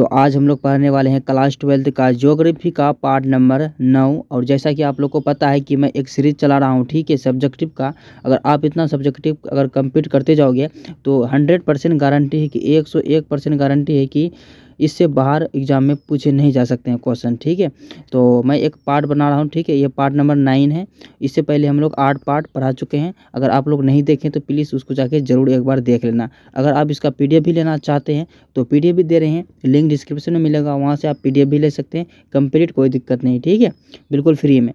तो आज हम लोग पढ़ने वाले हैं क्लास 12 का ज्योग्राफी का पार्ट नंबर 9। और जैसा कि आप लोग को पता है कि मैं एक सीरीज चला रहा हूं, ठीक है, सब्जेक्टिव का। अगर आप इतना सब्जेक्टिव अगर कंप्लीट करते जाओगे तो 100% गारंटी है कि 101% गारंटी है कि इससे बाहर एग्जाम में पूछे नहीं जा सकते हैं क्वेश्चन, ठीक है। तो मैं एक पार्ट बना रहा हूँ, ठीक है, ये पार्ट नंबर 9 है। इससे पहले हम लोग 8 पार्ट पढ़ा चुके हैं। अगर आप लोग नहीं देखें तो प्लीज़ उसको जाके ज़रूर एक बार देख लेना। अगर आप इसका PDF भी लेना चाहते हैं तो PDF भी दे रहे हैं, लिंक डिस्क्रिप्शन में मिलेगा, वहाँ से आप PDF भी ले सकते हैं कंप्लीट, कोई दिक्कत नहीं, ठीक है, बिल्कुल फ्री में।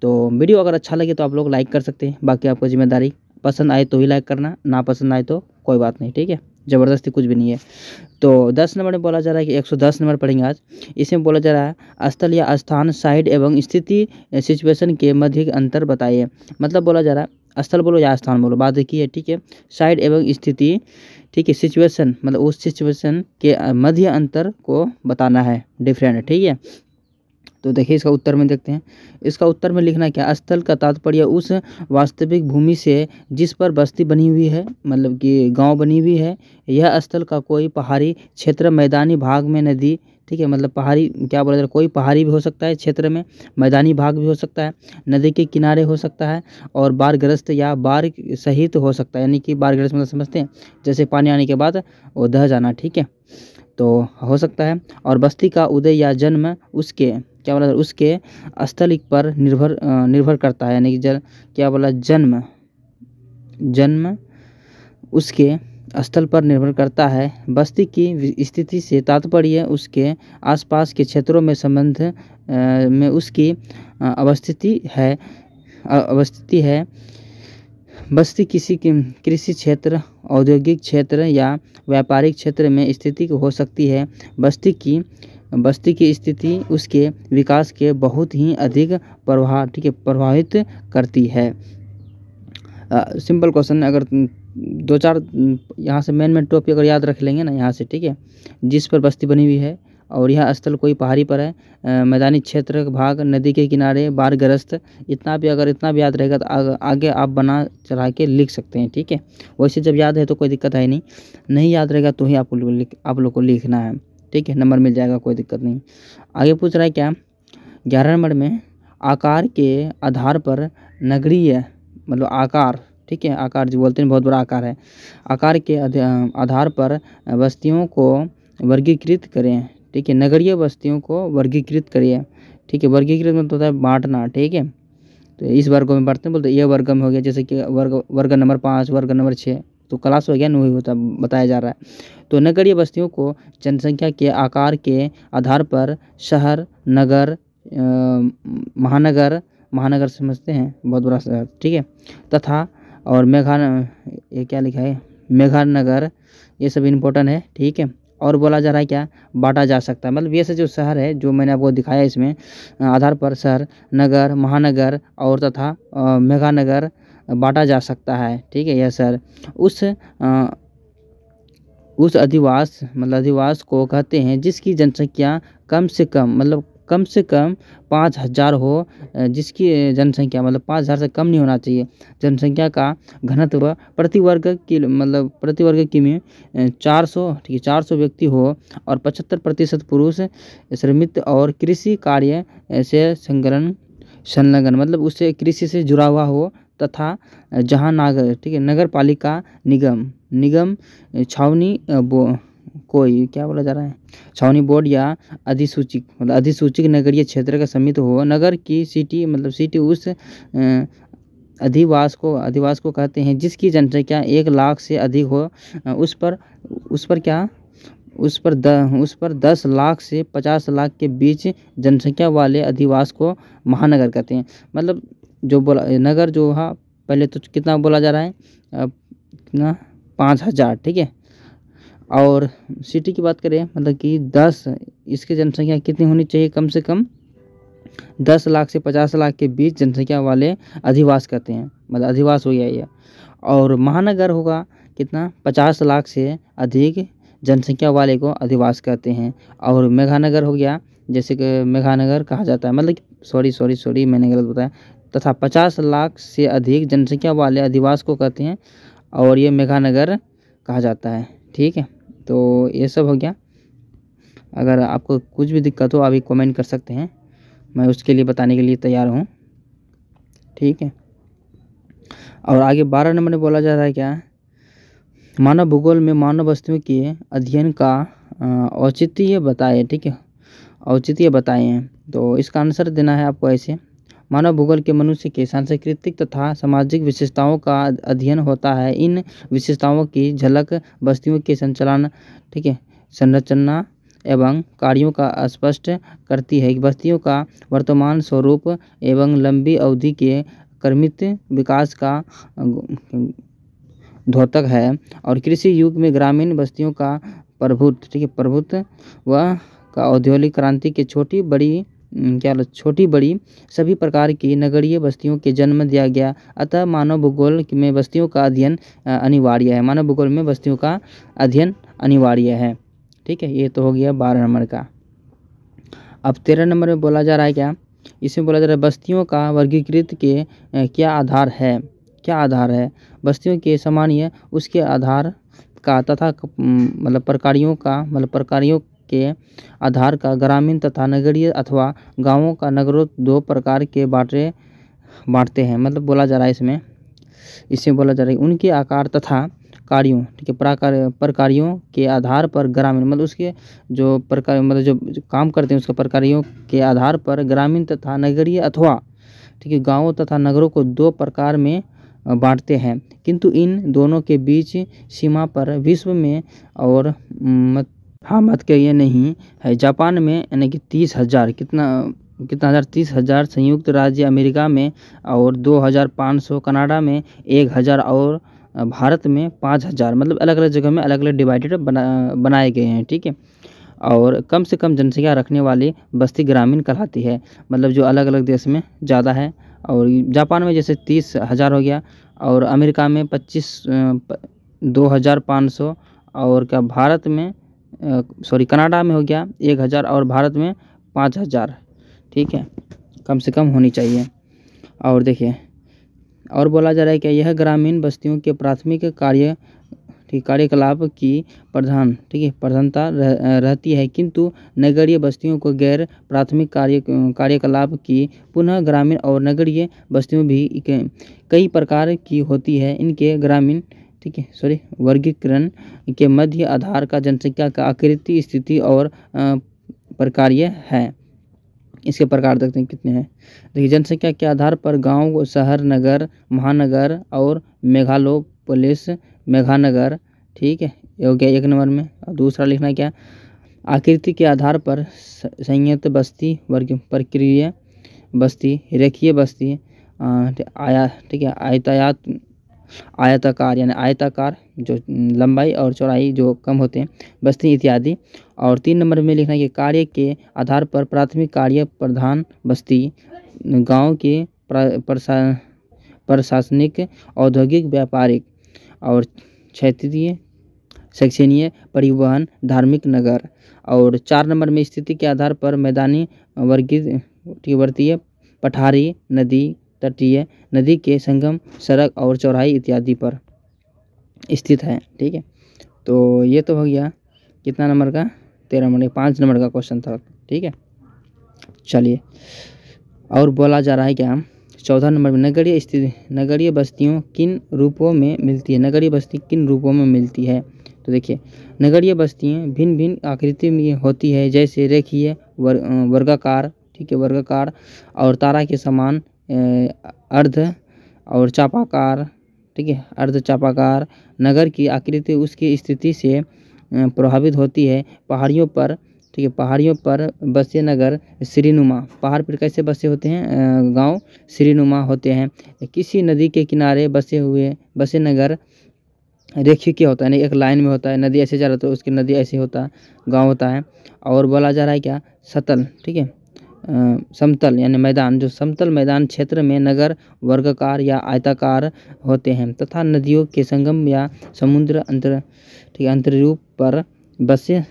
तो वीडियो अगर अच्छा लगे तो आप लोग लाइक कर सकते हैं, बाकी आपको जिम्मेदारी। पसंद आए तो ही लाइक करना, ना पसंद आए तो कोई बात नहीं, ठीक है, ज़बरदस्ती कुछ भी नहीं है। तो 10 नंबर में बोला जा रहा है कि 110 नंबर पढ़ेंगे आज। इसमें बोला जा रहा है स्थल या स्थान, साइड एवं स्थिति, सिचुएशन के मध्य अंतर बताइए। मतलब बोला जा रहा है स्थल बोलो या स्थान बोलो, बात एक ही है, ठीक है। साइड एवं स्थिति, ठीक है, सिचुएशन मतलब उस सिचुएशन के मध्य अंतर को बताना है, डिफरेंट, ठीक है। तो देखिए इसका उत्तर में देखते हैं। इसका उत्तर में लिखना क्या, स्थल का तात्पर्य उस वास्तविक भूमि से जिस पर बस्ती बनी हुई है, मतलब कि गांव बनी हुई है। यह स्थल का कोई पहाड़ी क्षेत्र, मैदानी भाग में नदी, ठीक है, मतलब पहाड़ी क्या बोला जाए, कोई पहाड़ी भी हो सकता है क्षेत्र में, मैदानी भाग भी हो सकता है, नदी के किनारे हो सकता है, और बाढ़ग्रस्त या बाढ़ सहित हो सकता है। यानी कि बाढ़ग्रस्त मतलब समझते हैं, जैसे पानी आने के बाद वो दह जाना, ठीक है, तो हो सकता है। और बस्ती का उदय या जन्म उसके क्या बोला, उसके स्थल पर निर्भर करता है। यानी कि क्या बोला, जन्म उसके स्थल पर निर्भर करता है। बस्ती की स्थिति से तात्पर्य उसके आसपास के क्षेत्रों में संबंध में उसकी अवस्थिति है। बस्ती किसी कृषि क्षेत्र, औद्योगिक क्षेत्र या व्यापारिक क्षेत्र में स्थिति हो सकती है। बस्ती की स्थिति उसके विकास के बहुत ही अधिक प्रभावित करती है। सिंपल क्वेश्चन, अगर 2-4 यहाँ से मेन टॉपिक अगर याद रख लेंगे ना यहाँ से, ठीक है। जिस पर बस्ती बनी हुई है और यह स्थल कोई पहाड़ी पर है, मैदानी क्षेत्र भाग, नदी के किनारे, बाढ़ग्रस्त, इतना भी याद रहेगा तो आगे आप बना चढ़ा के लिख सकते हैं, ठीक है। वैसे जब याद है तो कोई दिक्कत है नहीं याद रहेगा तो ही आप लोग को लिखना है, ठीक है, नंबर मिल जाएगा, कोई दिक्कत नहीं। आगे पूछ रहा है क्या, 11 नंबर में आकार के आधार पर नगरीय, मतलब आकार, ठीक है, आकार जो बोलते हैं बहुत बड़ा आकार है, आकार के आधार पर बस्तियों को वर्गीकृत करें, ठीक है। नगरीय बस्तियों को वर्गीकृत करिए, ठीक है। वर्गीकृत मतलब होता है बांटना, ठीक है। तो इस वर्गों में बांटते हैं, बोलते ये वर्ग में हो गया, जैसे कि वर्ग नंबर 5, वर्ग नंबर 6, तो क्लास हो गया नहीं होता, बताया जा रहा है। तो नगरीय बस्तियों को जनसंख्या के आकार के आधार पर शहर, नगर, महानगर समझते हैं, बहुत बड़ा शहर, ठीक है, तथा और ये क्या लिखा है, मेघानगर, ये सब इम्पोर्टेंट है, ठीक है। और बोला जा रहा है क्या, बांटा जा सकता है, मतलब ये से जो शहर है जो मैंने आपको दिखाया इसमें आधार पर शहर, नगर, महानगर और तथा मेघानगर बांटा जा सकता है, ठीक है। यह शहर उस अधिवास को कहते हैं जिसकी जनसंख्या कम से कम 5000 हो, जिसकी जनसंख्या मतलब 5000 से कम नहीं होना चाहिए। जनसंख्या का घनत्व प्रति वर्ग की में 400, ठीक है, 400 व्यक्ति हो, और 75% पुरुष श्रमित और कृषि कार्य से संलग्न, मतलब उससे कृषि से जुड़ा हुआ हो, तथा जहाँ ठीक है, नगर पालिका निगम छावनी कोई क्या बोला जा रहा है, छावनी बोर्ड या अधिसूचित नगरीय क्षेत्र का समिति हो। नगर की सिटी उस अधिवास को कहते हैं जिसकी जनसंख्या 1 लाख से अधिक हो। उस पर 10 लाख से 50 लाख के बीच जनसंख्या वाले अधिवास को महानगर कहते हैं। मतलब जो बोला नगर जो, हाँ, पहले तो कितना बोला जा रहा है, कितना 5000, ठीक है। और सिटी की बात करें मतलब कि 10, इसकी जनसंख्या कितनी होनी चाहिए, कम से कम 10 लाख से 50 लाख के बीच जनसंख्या वाले अधिवास कहते हैं, मतलब अधिवास हो गया ये। और महानगर होगा कितना, 50 लाख से अधिक जनसंख्या वाले को अधिवास कहते हैं। और मेघानगर हो गया, जैसे कि मेघानगर कहा जाता है, मतलब सॉरी मैंने गलत बताया, तथा 50 लाख से अधिक जनसंख्या वाले अधिवास को कहते हैं, और ये मेघानगर कहा जाता है, ठीक है। तो ये सब हो गया। अगर आपको कुछ भी दिक्कत हो अभी कमेंट कर सकते हैं, मैं उसके लिए बताने के लिए तैयार हूँ, ठीक है। और आगे 12 नंबर में बोला जा रहा है क्या, मानव भूगोल में मानव वस्तुओं के अध्ययन का औचित्य बताए, ठीक है, औचित्य बताए हैं। तो इसका आंसर देना है आपको ऐसे, मानव भूगोल के मनुष्य के सांस्कृतिक तथा सामाजिक विशेषताओं का अध्ययन होता है। इन विशेषताओं की झलक बस्तियों के संचालन, ठीक है, संरचना एवं कार्यों का स्पष्ट करती है। बस्तियों का वर्तमान स्वरूप एवं लंबी अवधि के क्रमित विकास का द्योतक है। और कृषि युग में ग्रामीण बस्तियों का प्रभुत्व, ठीक है, प्रभुत्व व का औद्योगिक क्रांति के छोटी बड़ी सभी प्रकार की नगरीय बस्तियों के जन्म दिया गया। अतः मानव भूगोल में बस्तियों का अध्ययन अनिवार्य है। मानव भूगोल में बस्तियों का अध्ययन अनिवार्य है, ठीक है। ये तो हो गया 12 नंबर का। अब 13 नंबर में बोला जा रहा है क्या, इसमें बोला जा रहा है बस्तियों का वर्गीकृत के क्या आधार है, क्या आधार है। बस्तियों के सामान्य उसके आधार का तथा मतलब प्रकारियों के आधार का ग्रामीण तथा नगरीय अथवा गांवों का नगरों दो प्रकार के बांटते हैं। मतलब बोला जा रहा है इसमें बोला जा रहा है उनके आकार तथा कार्यों, ठीक है, प्रकारियों के आधार पर ग्रामीण, मतलब उसके जो प्रकार मतलब जो काम करते हैं उसके प्रकारियों के आधार पर ग्रामीण तथा नगरीय अथवा, ठीक है, गाँवों तथा नगरों को दो प्रकार में बांटते हैं। किंतु इन दोनों के बीच सीमा पर विश्व में और मत कहिए नहीं है। जापान में यानी कि 30,000 कितना 30,000, संयुक्त राज्य अमेरिका में और 2,500, कनाडा में 1,000 और भारत में 5,000, मतलब अलग अलग जगह में अलग अलग डिवाइडेड बनाए गए हैं, ठीक है। और कम से कम जनसंख्या रखने वाली बस्ती ग्रामीण कहलाती है, मतलब जो अलग अलग देश में ज़्यादा है। और जापान में जैसे 30,000 हो गया, और अमेरिका में 2,500, और क्या भारत में कनाडा में हो गया 1,000 और भारत में 5,000, ठीक है, कम से कम होनी चाहिए। और देखिए और बोला जा रहा है कि यह ग्रामीण बस्तियों के प्राथमिक कार्यकलाप की प्रधानता रहती है, किंतु नगरीय बस्तियों को गैर प्राथमिक कार्यकलाप की पुनः ग्रामीण और नगरीय बस्तियों भी कई प्रकार की होती है। इनके ग्रामीण, ठीक है, वर्गीकरण के मध्य आधार का जनसंख्या का आकृति, स्थिति और प्रकार्य है। इसके प्रकार देखते हैं कितने हैं। देखिए जनसंख्या के आधार पर गांव, शहर, नगर, महानगर और मेगालोपोलिस, मेगानगर, ठीक है, ये हो गया 1 नंबर में। और दूसरा लिखना क्या, आकृति के आधार पर संयुक्त बस्ती, वर्ग प्रक्रिया बस्ती, रेखीय बस्ती, ठीक है, आयताकार यानी आयताकार जो लंबाई और चौड़ाई जो कम होते हैं, बस्ती इत्यादि। और 3 नंबर में लिखना है कि कार्य के आधार पर प्राथमिक कार्य प्रधान बस्ती, गांव के प्रशासनिक, औद्योगिक, व्यापारिक, और क्षेत्रीय, शैक्षणिक, परिवहन, धार्मिक, नगर। और 4 नंबर में स्थिति के आधार पर मैदानी, वर्गीय, पठारी, नदी, तटीय, नदी के संगम, सड़क और चौराहे इत्यादि पर स्थित है, ठीक है। तो ये तो हो गया कितना नंबर का, 13 नंबर, 5 नंबर का क्वेश्चन था, ठीक है। चलिए और बोला जा रहा है क्या, 14 नंबर में नगरीय बस्तियों किन रूपों में मिलती है, नगरीय बस्ती किन रूपों में मिलती है। तो देखिए नगरीय बस्तियाँ भिन्न भिन्न आकृति में होती है, जैसे रेखीय, वर्गाकार, ठीक है, वर्गाकार और तारा के समान, अर्ध और चापाकार, ठीक है, अर्ध चापाकार। नगर की आकृति उसकी स्थिति से प्रभावित होती है। पहाड़ियों पर, ठीक है, पहाड़ियों पर बसे नगर श्रीनुमा, पहाड़ पर कैसे बसे होते हैं गांव, श्रीनुमा होते हैं। किसी नदी के किनारे बसे नगर रेखीय क्या होता है, नहीं एक लाइन में होता है, नदी ऐसे जा रहा तो उसकी नदी ऐसे होता, गांव होता है। और बोला जा रहा है क्या, सतल, ठीक है, समतल यानी मैदान, जो समतल मैदान क्षेत्र में नगर वर्गाकार या आयताकार होते हैं, तथा नदियों के संगम या समुद्र अंतरूप पर बसे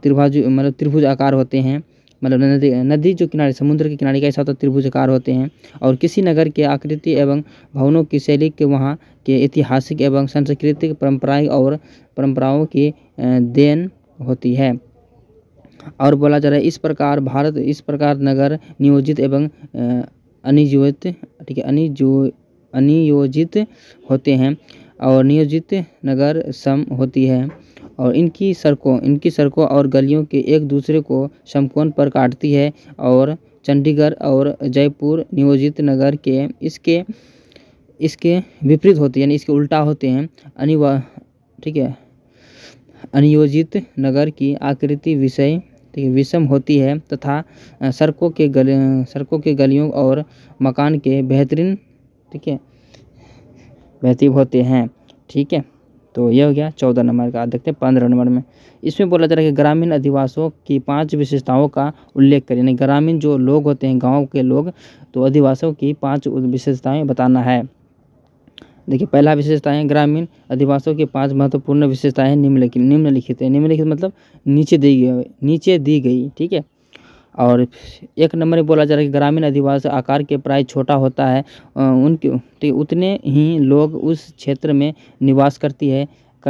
त्रिभुज आकार होते हैं, मतलब नदी जो किनारे, समुद्र के किनारे कैसा होता है, त्रिभुजाकार होते हैं। और किसी नगर के आकृति एवं भवनों की शैली के वहाँ के ऐतिहासिक एवं सांस्कृतिक परंपराओं की देन होती है। और बोला जा रहा है इस प्रकार नगर नियोजित एवं अनियोजित, ठीक है, अनियोजित होते हैं और नियोजित नगर सम होती है और इनकी सड़कों और गलियों के एक दूसरे को समकोण पर काटती है। और चंडीगढ़ और जयपुर नियोजित नगर के इसके विपरीत होती है, यानी इसके उल्टा होते हैं। ठीक है, अनियोजित नगर की आकृति विषम होती है तथा सड़कों के गलियों और मकान के बेहतरीन, ठीक है, बेहतरीन होते हैं। ठीक है, तो यह हो गया 14 नंबर का। देखते हैं 15 नंबर में। इसमें बोला जा रहा है कि ग्रामीण अधिवासियों की 5 विशेषताओं का उल्लेख करें, यानी ग्रामीण जो लोग होते हैं, गाँव के लोग, तो अधिवासियों की 5 विशेषताएं बताना है। देखिए, पहला विशेषता है ग्रामीण अधिवासियों की 5 महत्वपूर्ण विशेषताएं निम्नलिखित है। निम्नलिखित मतलब नीचे दी गई, ठीक है। और 1 नंबर में बोला जा रहा है कि ग्रामीण अधिवासी आकार के प्राय छोटा होता है, उनके उतने ही लोग उस क्षेत्र में निवास कर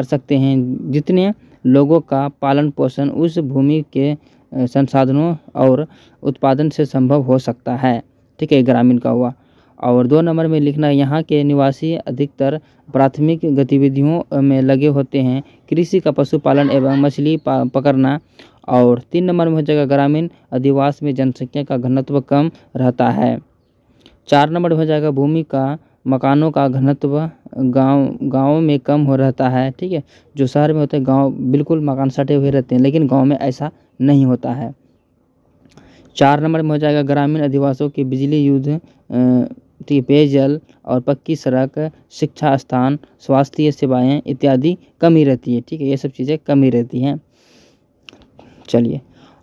सकते हैं जितने लोगों का पालन पोषण उस भूमि के संसाधनों और उत्पादन से संभव हो सकता है। ठीक है, ग्रामीण का हुआ। और 2 नंबर में लिखना, यहाँ के निवासी अधिकतर प्राथमिक गतिविधियों में लगे होते हैं, कृषि का पशुपालन एवं मछली पकड़ना। और 3 नंबर में हो जाएगा ग्रामीण अधिवास में जनसंख्या का घनत्व कम रहता है। 4 नंबर में हो जाएगा भूमि का मकानों का घनत्व गाँव में कम हो रहता है। ठीक है, जो शहर में होते हैं गाँव बिल्कुल मकान सटे हुए रहते हैं, लेकिन गाँव में ऐसा नहीं होता है। 4 नंबर में हो जाएगा ग्रामीण अधिवासियों की बिजली युद्ध, पेयजल और पक्की सड़क, शिक्षा स्थान, स्वास्थ्य सेवाएं इत्यादि कमी रहती है। ठीक है, ये सब चीज़ें कमी रहती हैं। चलिए,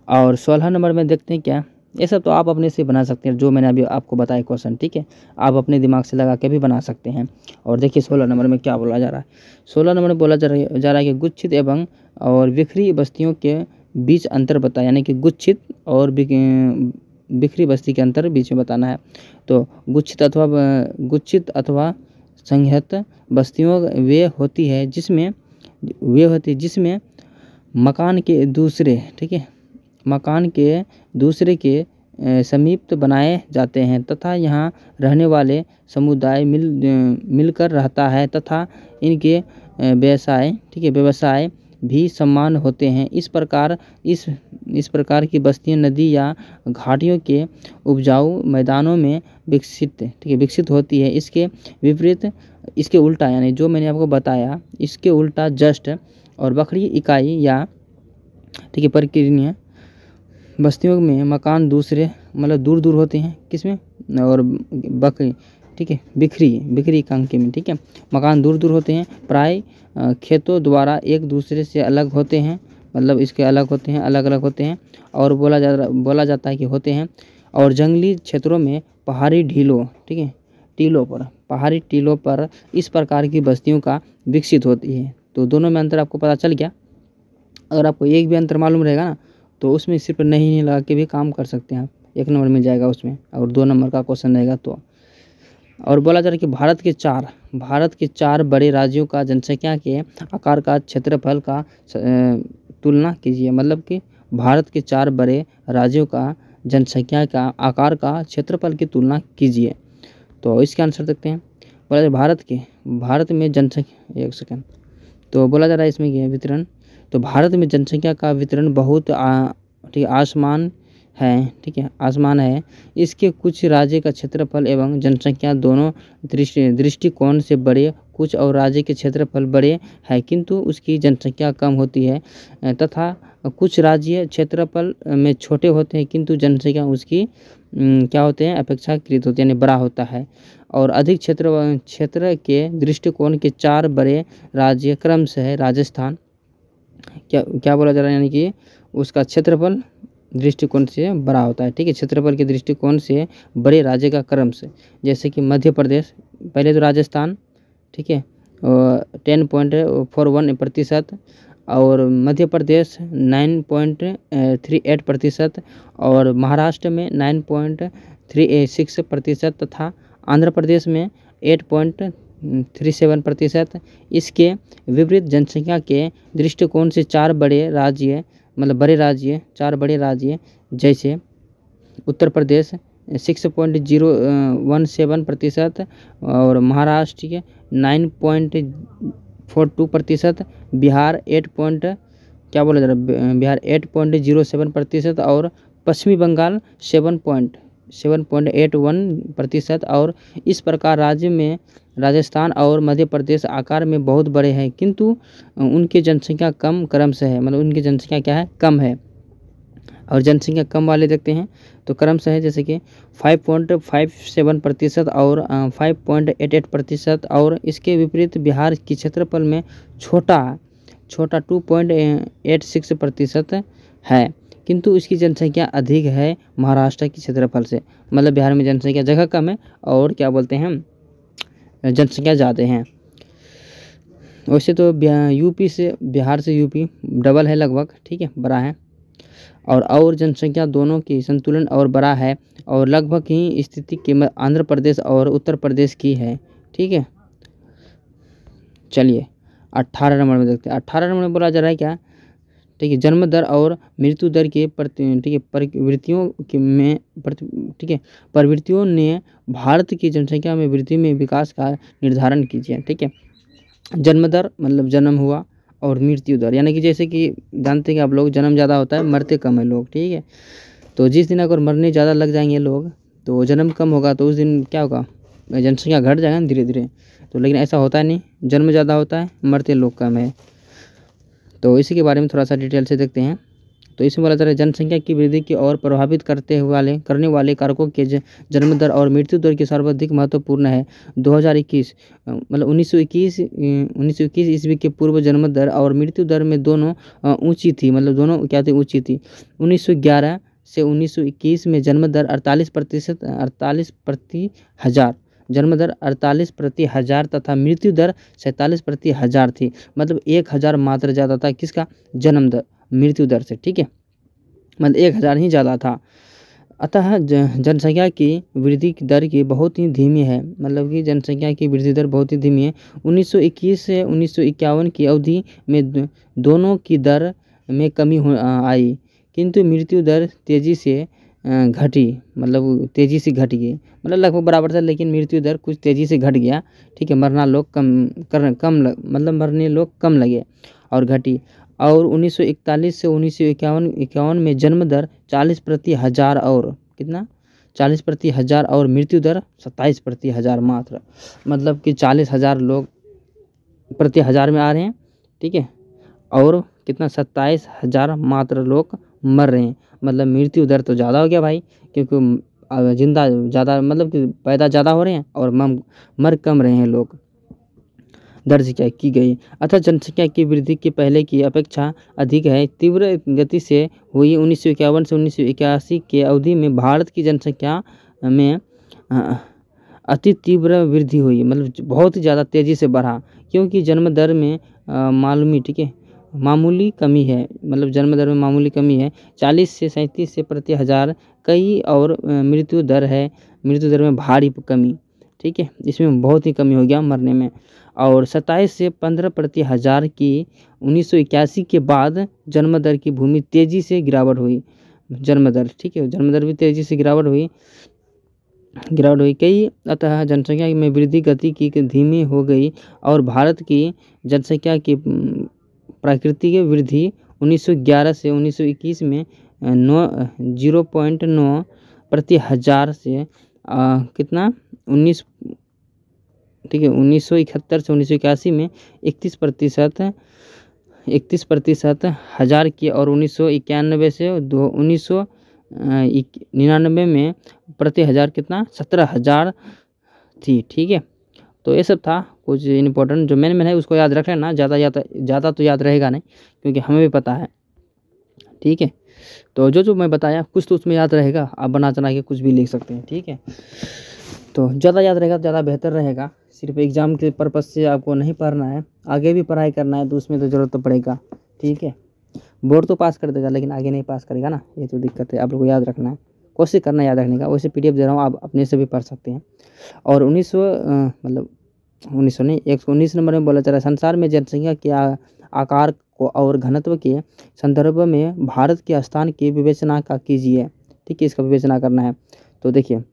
और 16 नंबर में देखते हैं क्या। ये सब तो आप अपने से बना सकते हैं, जो मैंने अभी आपको बताया क्वेश्चन। ठीक है, आप अपने दिमाग से लगा के भी बना सकते हैं। और देखिए 16 नंबर में क्या बोला जा रहा है। 16 नंबर में बोला जा रहा है कि गुच्छित एवं और बिखरी बस्तियों के बीच अंतर बताया, यानी कि गुच्छित और बिखरी बस्ती के अंतर बीच में बताना है। तो गुच्छित अथवा संहत बस्तियों वे होती है जिसमें मकान के दूसरे, ठीक है, मकान के दूसरे के समीप बनाए जाते हैं तथा यहाँ रहने वाले समुदाय मिलकर रहता है तथा इनके व्यवसाय, ठीक है, व्यवसाय भी समान होते हैं। इस प्रकार की बस्तियां नदी या घाटियों के उपजाऊ मैदानों में विकसित होती है। इसके विपरीत, इसके उल्टा, यानी जो मैंने आपको बताया इसके उल्टा जस्ट और बखरी इकाई या, ठीक है, प्रकीर्णीय बस्तियों में मकान दूसरे मतलब दूर होते हैं, किसमें, और बकरी, ठीक है, बिखरी कांके में, ठीक है, मकान दूर होते हैं, प्राय खेतों द्वारा एक दूसरे से अलग होते हैं, मतलब इसके अलग होते हैं। और बोला जाता है कि होते हैं। और जंगली क्षेत्रों में पहाड़ी टीलों, ठीक है, पहाड़ी टीलों पर इस प्रकार की बस्तियों का विकसित होती है। तो दोनों में अंतर आपको पता चल गया। अगर आपको एक भी अंतर मालूम रहेगा ना, तो उसमें सिर्फ नहीं लगा के भी काम कर सकते हैं आप, 1 नंबर मिल जाएगा उसमें। और 2 नंबर का क्वेश्चन रहेगा तो। और बोला जा रहा है कि भारत के 4 बड़े राज्यों का जनसंख्या के आकार का क्षेत्रफल का तुलना कीजिए, मतलब कि भारत के 4 बड़े राज्यों का जनसंख्या का आकार का क्षेत्रफल की तुलना कीजिए। तो इसके आंसर देखते हैं। बोला जा रहा है भारत में जनसंख्या, 1 सेकंड, तो बोला जा रहा है इसमें क्या वितरण। तो भारत में जनसंख्या का वितरण बहुत आसमान है। इसके कुछ राज्य का क्षेत्रफल एवं जनसंख्या दोनों दृष्टिकोण से बड़े, कुछ और राज्य के क्षेत्रफल बड़े हैं किंतु उसकी जनसंख्या कम होती है, तथा कुछ राज्य क्षेत्रफल में छोटे होते हैं किंतु जनसंख्या उसकी क्या होते हैं, अपेक्षाकृत होती है, यानी बड़ा होता है। और अधिक क्षेत्र के दृष्टिकोण के 4 बड़े राज्य क्रमशः राजस्थान, क्या बोला जा रहा है, यानी कि उसका क्षेत्रफल दृष्टिकोण से बड़ा होता है। ठीक है, क्षेत्रफल के दृष्टिकोण से बड़े राज्य का क्रम से, जैसे कि मध्य प्रदेश, पहले तो राजस्थान, ठीक है, 10.41%, और मध्य प्रदेश 9.38%, और महाराष्ट्र में 9.36%, तथा आंध्र प्रदेश में 8.37%। इसके विपरीत जनसंख्या के दृष्टिकोण से 4 बड़े राज्य मतलब बड़े राज्य, 4 बड़े राज्य जैसे उत्तर प्रदेश 6.017% और महाराष्ट्र के 9.42%, बिहार 8.07% और पश्चिमी बंगाल 7.81%। और इस प्रकार राज्य में राजस्थान और मध्य प्रदेश आकार में बहुत बड़े हैं, किंतु उनकी जनसंख्या कम क्रमशः है, मतलब उनकी जनसंख्या क्या है, कम है। और जनसंख्या कम वाले देखते हैं तो क्रमशः है, जैसे कि 5.57% और 5.88%। और इसके विपरीत बिहार की क्षेत्रफल में छोटा 2.86% है, किंतु इसकी जनसंख्या अधिक है महाराष्ट्र की क्षेत्रफल से। मतलब बिहार में जनसंख्या जगह कम है और क्या बोलते हैं, जनसंख्या ज़्यादा है। वैसे तो यूपी से, बिहार से यूपी डबल है लगभग, ठीक है, बड़ा है। और जनसंख्या दोनों की संतुलन और बड़ा है और लगभग ही स्थिति कीमत आंध्र प्रदेश और उत्तर प्रदेश की है, ठीक है। चलिए 18 नंबर में देखते हैं। 18 नंबर में बोला जा रहा है क्या, ठीक है, जन्म दर और मृत्यु दर के प्रति, ठीक है, प्रवृत्तियों में ठीक है, प्रवृत्तियों ने भारत की जनसंख्या में वृद्धि में विकास का निर्धारण कीजिए, ठीक है। जन्म दर मतलब जन्म हुआ, और मृत्यु दर यानी कि जैसे कि जानते हैं कि आप लोग, जन्म ज़्यादा होता है, मरते कम है लोग, ठीक है। तो जिस दिन अगर मरने ज़्यादा लग जाएंगे लोग तो जन्म कम होगा, तो उस दिन क्या होगा, जनसंख्या घट जाएगा धीरे धीरे। तो लेकिन ऐसा होता नहीं, जन्म ज़्यादा होता है, मरते लोग कम है। तो इसी के बारे में थोड़ा सा डिटेल से देखते हैं। तो इसमें बोला जा रहा है जनसंख्या की वृद्धि की ओर प्रभावित करने वाले कारकों के जन्म दर और मृत्यु दर की सर्वाधिक महत्वपूर्ण है। 2021 मतलब 1921 ईस्वी के पूर्व जन्म दर और मृत्यु दर में दोनों ऊंची थी, मतलब दोनों क्या थी, ऊंची थी। 1911 से 1921 में जन्म दर 48 प्रति हज़ार, जन्म दर 48 प्रति हज़ार तथा मृत्यु दर 47 प्रति हज़ार थी। मतलब 1000 मात्र ज़्यादा था किसका, जन्म दर मृत्यु दर से, ठीक है, मतलब 1000 ही ज़्यादा था। अतः जनसंख्या की वृद्धि की दर की बहुत ही धीमी है, मतलब कि जनसंख्या की वृद्धि दर बहुत ही धीमी है। 1921 से 1951 की अवधि में दोनों की दर में कमी आई, किंतु मृत्यु दर तेज़ी से घटी, मतलब तेज़ी से घट गई, मतलब लगभग बराबर था, लेकिन मृत्यु दर कुछ तेज़ी से घट गया, ठीक है। मरना लोग मतलब मरने लोग कम लगे और घटी। और 1941 से 1951 में जन्म दर 40 प्रति हज़ार और कितना, 40 प्रति हज़ार और मृत्यु दर 27 प्रति हज़ार मात्र, मतलब कि 40,000 लोग प्रति हज़ार में आ रहे हैं, ठीक है, और कितना 27,000 मात्र लोग मर रहे हैं। मतलब मृत्यु दर तो ज़्यादा हो गया भाई, क्योंकि जिंदा ज़्यादा, मतलब कि पैदा ज़्यादा हो रहे हैं और मर कम रहे हैं लोग, दर्ज क्या की गई। अतः जनसंख्या की वृद्धि की पहले की अपेक्षा अधिक है, तीव्र गति से हुई। 1951 से 1981 के अवधि में भारत की जनसंख्या में अति तीव्र वृद्धि हुई, मतलब बहुत ही ज़्यादा तेज़ी से बढ़ा, क्योंकि जन्म दर में मामूली कमी है, मतलब जन्म दर में मामूली कमी है, 40 से 37 से प्रति हज़ार कई, और मृत्यु दर में भारी कमी, ठीक है, इसमें बहुत ही कमी हो गया मरने में। और 27 से 15 प्रति हज़ार की 1981 के बाद जन्म दर की भूमि तेज़ी से गिरावट हुई, जन्म दर, ठीक है, जन्म दर भी तेज़ी से गिरावट हुई कई। अतः जनसंख्या में वृद्धि गति की धीमी हो गई और भारत की जनसंख्या की प्राकृतिक वृद्धि 1911 से 1921 में 0.9 प्रति हज़ार से कितना 1971 से 1981 में 31 प्रतिशत हज़ार की, और 1991 से 1999 में प्रति हज़ार कितना 17,000 थी, ठीक है। तो ये सब था कुछ इम्पोर्टेंट, जो मेन है उसको याद रख लेना, ज़्यादा तो याद रहेगा नहीं, क्योंकि हमें भी पता है, ठीक है। तो जो मैं बताया कुछ तो उसमें याद रहेगा, आप बना चना के कुछ भी लिख सकते हैं, ठीक है। तो ज़्यादा याद रहेगा तो ज़्यादा बेहतर रहेगा। सिर्फ एग्ज़ाम के पर्पज़ से आपको नहीं पढ़ना है, आगे भी पढ़ाई करना है, तो उसमें तो ज़रूरत तो पड़ेगा, ठीक है। बोर्ड तो पास कर देगा, लेकिन आगे नहीं पास करेगा ना, ये तो दिक्कत है। आप लोग को याद रखना है, कोशिश करना याद रखने का। वैसे PDF दे रहा हूँ, आप अपने से भी पढ़ सकते हैं। और 1919 नंबर में बोला जा रहा है, संसार में जनसंख्या के आकार को और घनत्व के संदर्भ में भारत के स्थान की विवेचना का कीजिए। ठीक है, इसका विवेचना करना है। तो देखिए,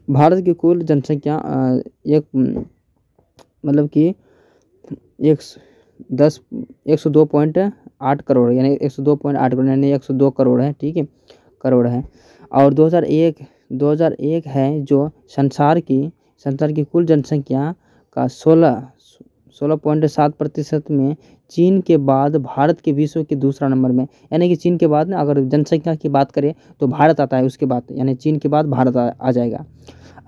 भारत की कुल जनसंख्या मतलब कि 102.8 करोड़, यानी 102.8 करोड़, यानी 102 करोड़ है। ठीक है, करोड़ है। और 2001 है जो संसार की कुल जनसंख्या का 16.7% में चीन के बाद भारत के विश्व के दूसरा नंबर में, यानी कि चीन के बाद ना अगर जनसंख्या की बात करें तो भारत आता है उसके बाद, यानी चीन के बाद भारत आ जाएगा।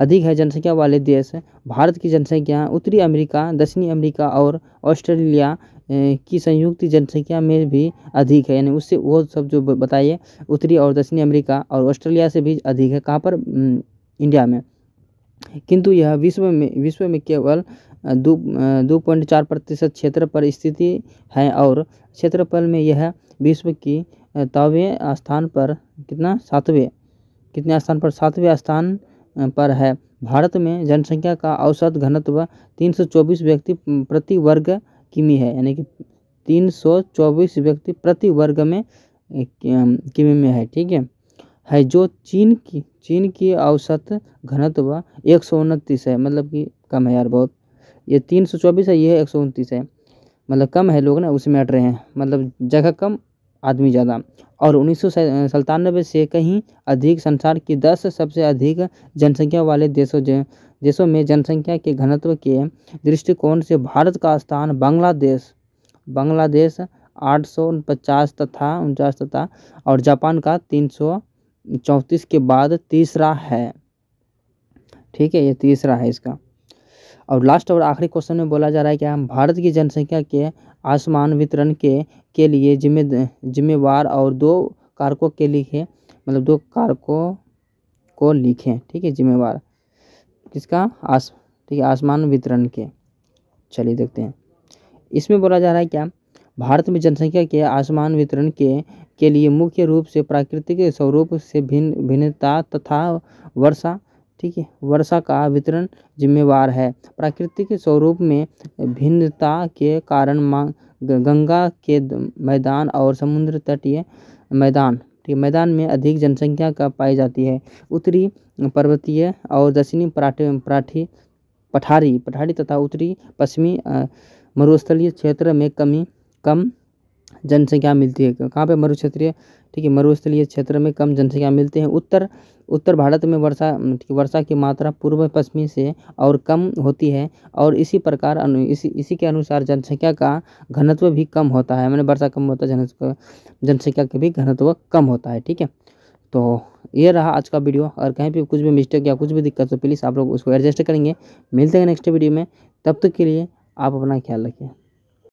अधिक है जनसंख्या वाले देश, भारत की जनसंख्या उत्तरी अमेरिका, दक्षिणी अमेरिका और ऑस्ट्रेलिया की संयुक्त जनसंख्या में भी अधिक है, यानी उससे वो सब जो बताइए उत्तरी और दक्षिणी अमेरिका और ऑस्ट्रेलिया से भी अधिक है। कहाँ पर? इंडिया में। किंतु यह विश्व में केवल 2.4% क्षेत्र पर स्थिति है और क्षेत्रफल में यह विश्व की 7वें स्थान पर सातवें स्थान पर है। भारत में जनसंख्या का औसत घनत्व 324 व्यक्ति प्रति वर्ग किमी है, यानी कि 324 व्यक्ति प्रति वर्ग में किमी में है। ठीक है जो चीन की औसत घनत्व 129 है, मतलब कि कम है यार बहुत। ये 324 है, ये 129 है, मतलब कम है, लोग ना उसमें अट रहे हैं, मतलब जगह कम आदमी ज़्यादा। और 1997 से कहीं अधिक संसार की 10 सबसे अधिक जनसंख्या वाले देशों में जनसंख्या के घनत्व के दृष्टिकोण से भारत का स्थान बांग्लादेश 849 तथा और जापान का 334 के बाद तीसरा है। ठीक है, ये तीसरा है इसका। और लास्ट और आखिरी क्वेश्चन में बोला जा रहा है कि हम भारत की जनसंख्या के आसमान वितरण के लिए जिम्मेवार और 2 कारकों के लिखे, मतलब 2 कारकों को लिखें। ठीक है, जिम्मेवार किसका? ठीक है, आसमान वितरण के। चलिए देखते हैं। इसमें बोला जा रहा है क्या, भारत में जनसंख्या के आसमान वितरण के लिए मुख्य रूप से प्राकृतिक स्वरूप से भिन्नता तथा वर्षा, ठीक है, वर्षा का वितरण जिम्मेवार है। प्राकृतिक स्वरूप में भिन्नता के कारण गंगा के मैदान और समुद्र तटीय मैदान में अधिक जनसंख्या का पाई जाती है। उत्तरी पर्वतीय और दक्षिणी पठारी तथा उत्तरी पश्चिमी मरुस्थलीय क्षेत्र में कम जनसंख्या मिलती है। कहाँ पे? मरुक्षेत्रीय, ठीक है, मरुस्थलीय क्षेत्र में कम जनसंख्या मिलते हैं। उत्तर भारत में वर्षा की मात्रा पूर्व पश्चिमी से और कम होती है और इसी प्रकार इसी के अनुसार जनसंख्या का घनत्व भी कम होता है, मैंने वर्षा कम होता है, जनसंख्या का भी घनत्व कम होता है। ठीक है, तो ये रहा आज का वीडियो। और कहीं भी कुछ भी मिस्टेक या कुछ भी दिक्कत तो प्लीज़ आप लोग उसको एडजस्ट करेंगे। मिलते हैं नेक्स्ट वीडियो में, तब तक के लिए आप अपना ख्याल रखिए।